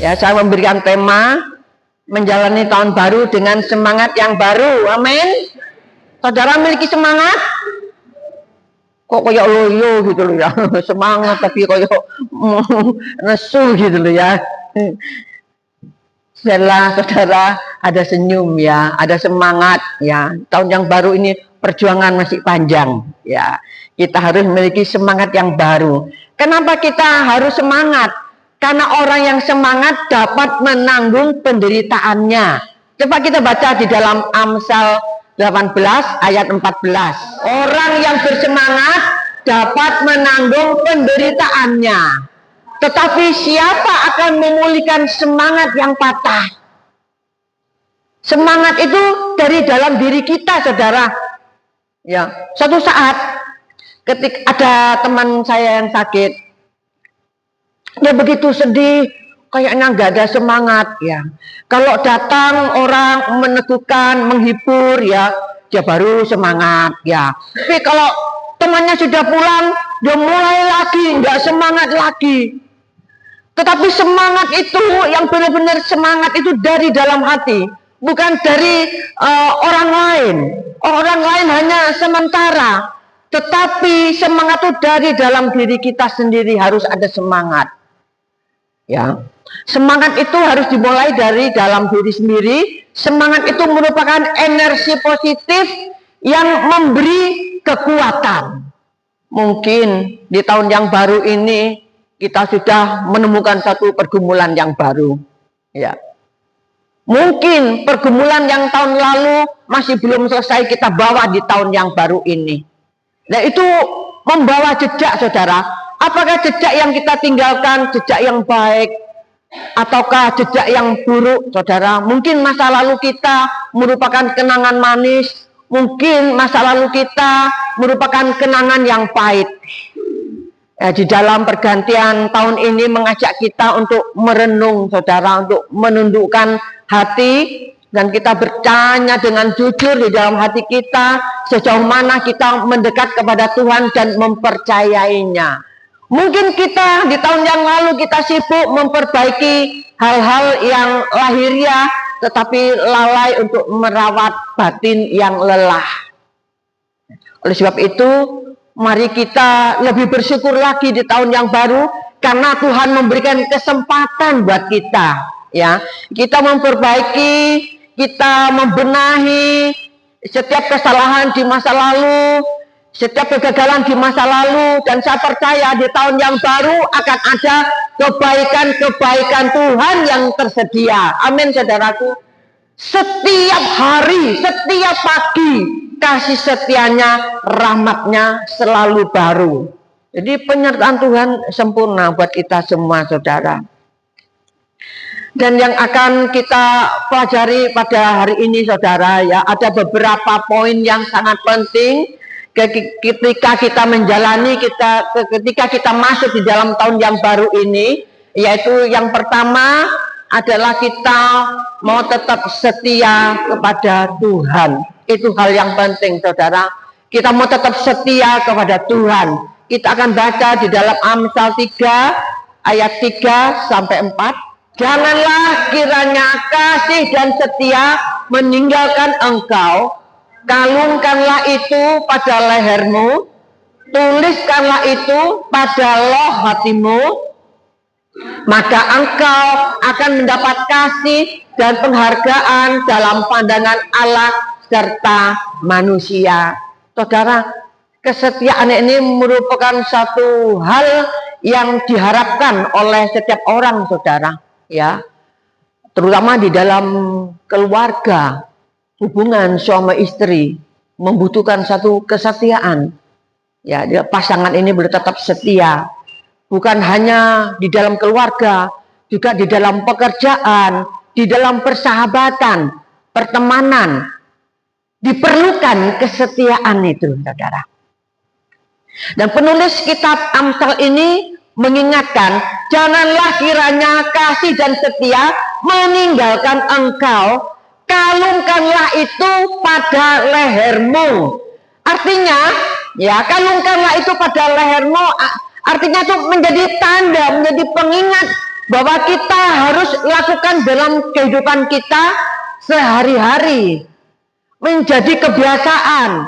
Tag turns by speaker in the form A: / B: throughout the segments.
A: Ya, saya memberikan tema menjalani tahun baru dengan semangat yang baru. Amin. Saudara memiliki semangat? Kok kayak loyo gitu loh ya. Semangat tapi kayak nesu gitu loh ya. Setelah saudara ada senyum ya, ada semangat ya. Tahun yang baru ini perjuangan masih panjang ya. Kita harus memiliki semangat yang baru. Kenapa kita harus semangat? Karena orang yang semangat dapat menanggung penderitaannya. Coba kita baca di dalam Amsal 18 ayat 14. Orang yang bersemangat dapat menanggung penderitaannya. Tetapi siapa akan memulihkan semangat yang patah? Semangat itu dari dalam diri kita, saudara. Ya, suatu saat ketika ada teman saya yang sakit, dia begitu sedih, kayaknya nggak ada semangat ya. Kalau datang orang meneguhkan, menghibur ya, dia baru semangat ya. Tapi kalau temannya sudah pulang, dia mulai lagi nggak semangat lagi. Tetapi semangat itu yang benar-benar semangat itu dari dalam hati, bukan dari orang lain. Orang lain hanya sementara, tetapi semangat itu dari dalam diri kita sendiri harus ada semangat. Ya, semangat itu harus dimulai dari dalam diri sendiri. Semangat itu merupakan energi positif yang memberi kekuatan. Mungkin di tahun yang baru ini kita sudah menemukan satu pergumulan yang baru. Ya, mungkin pergumulan yang tahun lalu masih belum selesai kita bawa di tahun yang baru ini. Nah, itu membawa jejak, saudara. Apakah jejak yang kita tinggalkan jejak yang baik ataukah jejak yang buruk, saudara? Mungkin masa lalu kita merupakan kenangan manis, mungkin masa lalu kita merupakan kenangan yang pahit. Di dalam pergantian tahun ini mengajak kita untuk merenung, saudara, untuk menundukkan hati dan kita bertanya dengan jujur di dalam hati kita sejauh mana kita mendekat kepada Tuhan dan mempercayainya. Mungkin kita di tahun yang lalu kita sibuk memperbaiki hal-hal yang lahiriah, tetapi lalai untuk merawat batin yang lelah. Oleh sebab itu, mari kita lebih bersyukur lagi di tahun yang baru karena Tuhan memberikan kesempatan buat kita, ya. Kita memperbaiki, kita membenahi setiap kesalahan di masa lalu, setiap kegagalan di masa lalu, dan saya percaya di tahun yang baru akan ada kebaikan-kebaikan Tuhan yang tersedia. Amin, saudaraku. Setiap hari, setiap pagi, kasih setianya, rahmatnya selalu baru. Jadi penyertaan Tuhan sempurna buat kita semua, saudara. Dan yang akan kita pelajari pada hari ini, saudara, ya, ada beberapa poin yang sangat penting ketika kita menjalani, ketika kita masuk di dalam tahun yang baru ini, yaitu yang pertama adalah kita mau tetap setia kepada Tuhan. Itu hal yang penting, saudara. Kita mau tetap setia kepada Tuhan. Kita akan baca di dalam Amsal 3 ayat 3 sampai 4. Janganlah kiranya kasih dan setia meninggalkan engkau. Kalungkanlah itu pada lehermu, tuliskanlah itu pada loh hatimu, maka engkau akan mendapat kasih dan penghargaan dalam pandangan Allah serta manusia. Saudara, kesetiaan ini merupakan satu hal yang diharapkan oleh setiap orang, saudara, ya, terutama di dalam keluarga. Hubungan suami istri membutuhkan satu kesetiaan. Ya, pasangan ini boleh tetap setia. Bukan hanya di dalam keluarga, juga di dalam pekerjaan, di dalam persahabatan, pertemanan. Diperlukan kesetiaan itu, saudara. Dan penulis kitab Amsal ini mengingatkan, janganlah kiranya kasih dan setia meninggalkan engkau. Kalungkanlah itu pada lehermu. Artinya, ya, kalungkanlah itu pada lehermu. Artinya itu menjadi tanda, menjadi pengingat bahwa kita harus lakukan dalam kehidupan kita sehari-hari, menjadi kebiasaan.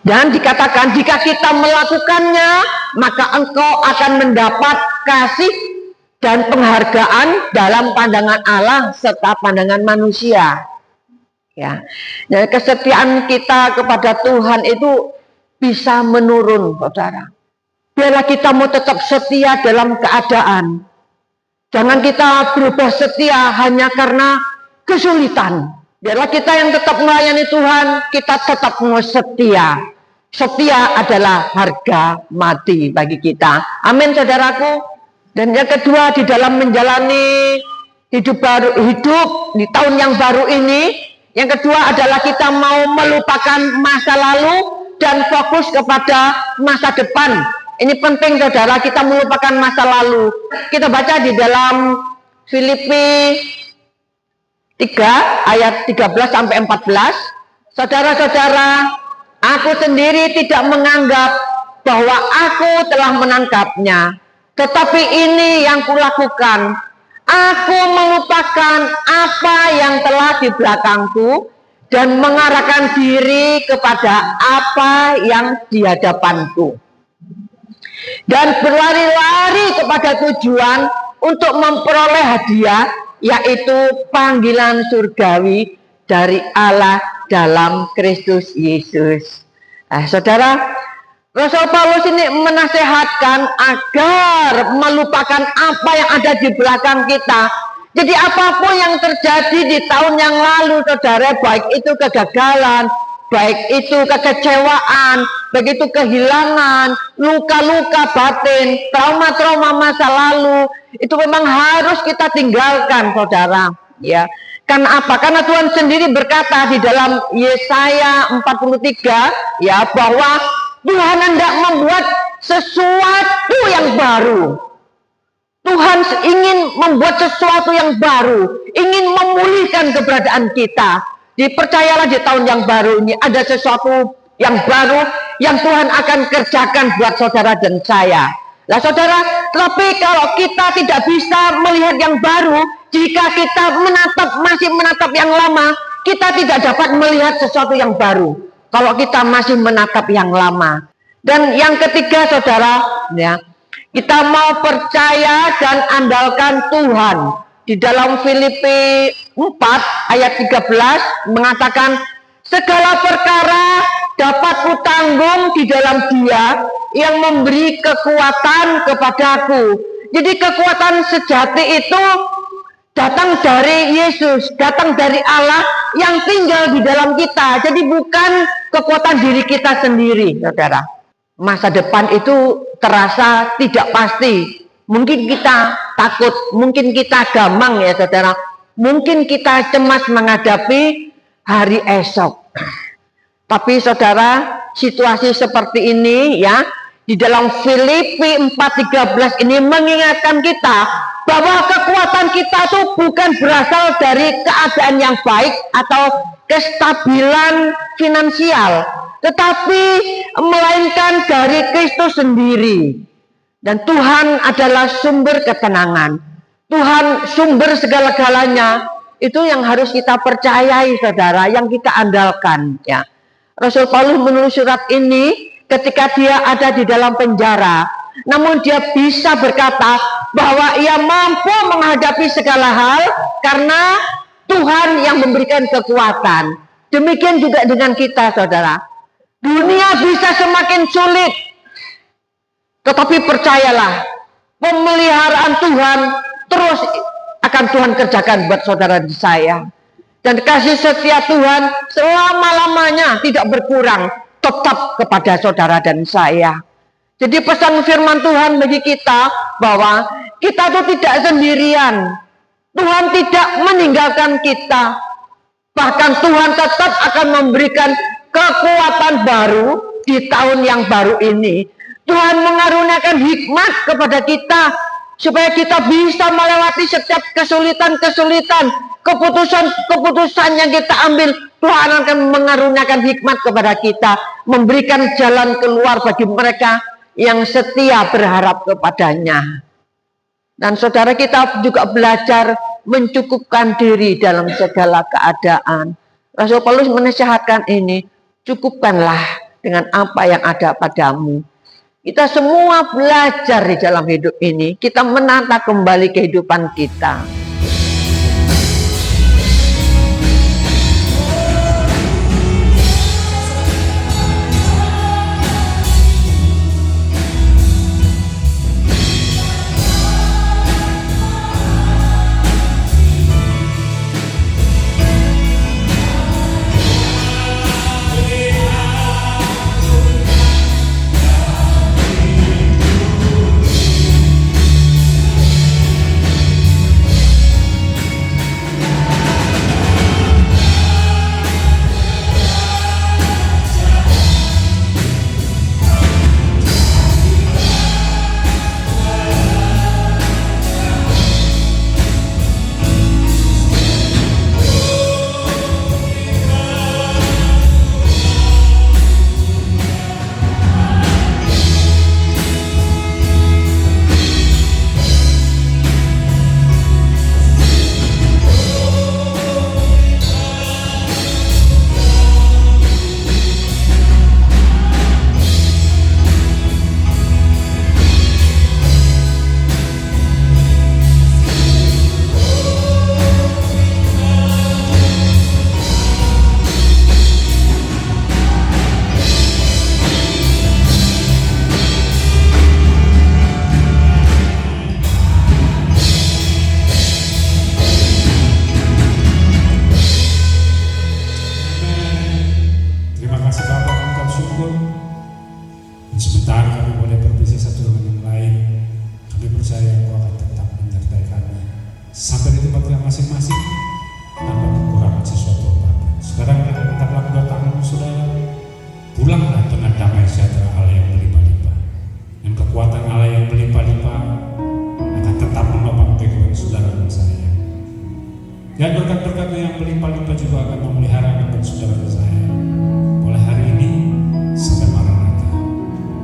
A: Dan dikatakan jika kita melakukannya, maka engkau akan mendapat kasih dan penghargaan dalam pandangan Allah serta pandangan manusia. Ya, dan kesetiaan kita kepada Tuhan itu bisa menurun, saudara. Biarlah kita mau tetap setia dalam keadaan. Jangan kita berubah setia hanya karena kesulitan. Biarlah kita yang tetap melayani Tuhan, kita tetap mau setia. Setia adalah harga mati bagi kita. Amin, saudaraku. Dan yang kedua, di dalam menjalani hidup di tahun yang baru ini, yang kedua adalah kita mau melupakan masa lalu dan fokus kepada masa depan. Ini penting, saudara, kita melupakan masa lalu. Kita baca di dalam Filipi 3 ayat 13 sampai 14. Saudara-saudara, aku sendiri tidak menganggap bahwa aku telah menangkapnya, tetapi ini yang kulakukan. Aku melupakan apa yang telah di belakangku dan mengarahkan diri kepada apa yang di hadapanku, dan berlari-lari kepada tujuan untuk memperoleh hadiah, yaitu panggilan surgawi dari Allah dalam Kristus Yesus. Saudara, Rasul Paulus ini menasehatkan agar melupakan apa yang ada di belakang kita. Jadi apapun yang terjadi di tahun yang lalu, saudara, baik itu kegagalan, baik itu kekecewaan, baik itu kehilangan, luka-luka batin, trauma-trauma masa lalu, itu memang harus kita tinggalkan, saudara. Ya, karena apa? Karena Tuhan sendiri berkata di dalam Yesaya 43, ya, bahwa Tuhan hendak membuat sesuatu yang baru. Tuhan ingin membuat sesuatu yang baru, ingin memulihkan keberadaan kita. Dipercayalah di tahun yang baru ini ada sesuatu yang baru yang Tuhan akan kerjakan buat saudara dan saya. Nah, saudara, tapi kalau kita tidak bisa melihat yang baru, jika kita masih menatap yang lama, kita tidak dapat melihat sesuatu yang baru. Kalau kita masih menatap yang lama. Dan yang ketiga, saudara, ya, kita mau percaya dan andalkan Tuhan. Di dalam Filipi 4 ayat 13 mengatakan, segala perkara dapat kutanggung di dalam Dia yang memberi kekuatan kepadaku. Jadi kekuatan sejati itu datang dari Yesus, datang dari Allah yang tinggal di dalam kita. Jadi bukan kekuatan diri kita sendiri, saudara. Masa depan itu terasa tidak pasti. Mungkin kita takut, mungkin kita gamang, ya saudara. Mungkin kita cemas menghadapi hari esok. Tapi saudara, situasi seperti ini, ya, di dalam Filipi 4:13 ini mengingatkan kita bahwa kekuatan kita itu bukan berasal dari keadaan yang baik atau kestabilan finansial, tetapi melainkan dari Kristus sendiri. Dan Tuhan adalah sumber ketenangan. Tuhan sumber segala-galanya. Itu yang harus kita percayai, saudara, yang kita andalkan, ya. Rasul Paulus menulis surat ini ketika dia ada di dalam penjara, namun dia bisa berkata bahwa ia mampu menghadapi segala hal karena Tuhan yang memberikan kekuatan. Demikian juga dengan kita, saudara. Dunia bisa semakin sulit, tetapi percayalah, pemeliharaan Tuhan terus akan Tuhan kerjakan buat saudara dan saya. Dan kasih setia Tuhan selama-lamanya tidak berkurang, tetap kepada saudara dan saya. Jadi pesan firman Tuhan bagi kita bahwa kita itu tidak sendirian. Tuhan tidak meninggalkan kita. Bahkan Tuhan tetap akan memberikan kekuatan baru di tahun yang baru ini. Tuhan mengaruniakan hikmat kepada kita supaya kita bisa melewati setiap kesulitan-kesulitan, keputusan-keputusan yang kita ambil. Tuhan akan mengaruniakan hikmat kepada kita, memberikan jalan keluar bagi mereka yang setia berharap kepadanya. Dan saudara, kita juga belajar mencukupkan diri dalam segala keadaan. Rasul Paulus menasihatkan ini, cukupkanlah dengan apa yang ada padamu. Kita semua belajar di dalam hidup ini, kita menata kembali kehidupan kita.
B: Dan berkat-berkat yang berlimpah-limpah juga akan memelihara dan saudara saya mulai hari ini sampai Maranatha.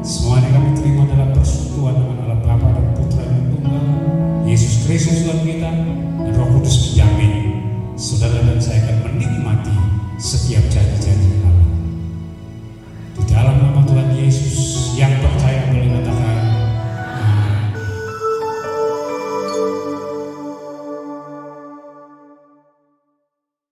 B: Semuanya kami terima dalam persekutuan dengan Allah Bapa dan Putra dan Tunggal Yesus Kristus Tuhan kita, dan Roh Kudus menjamin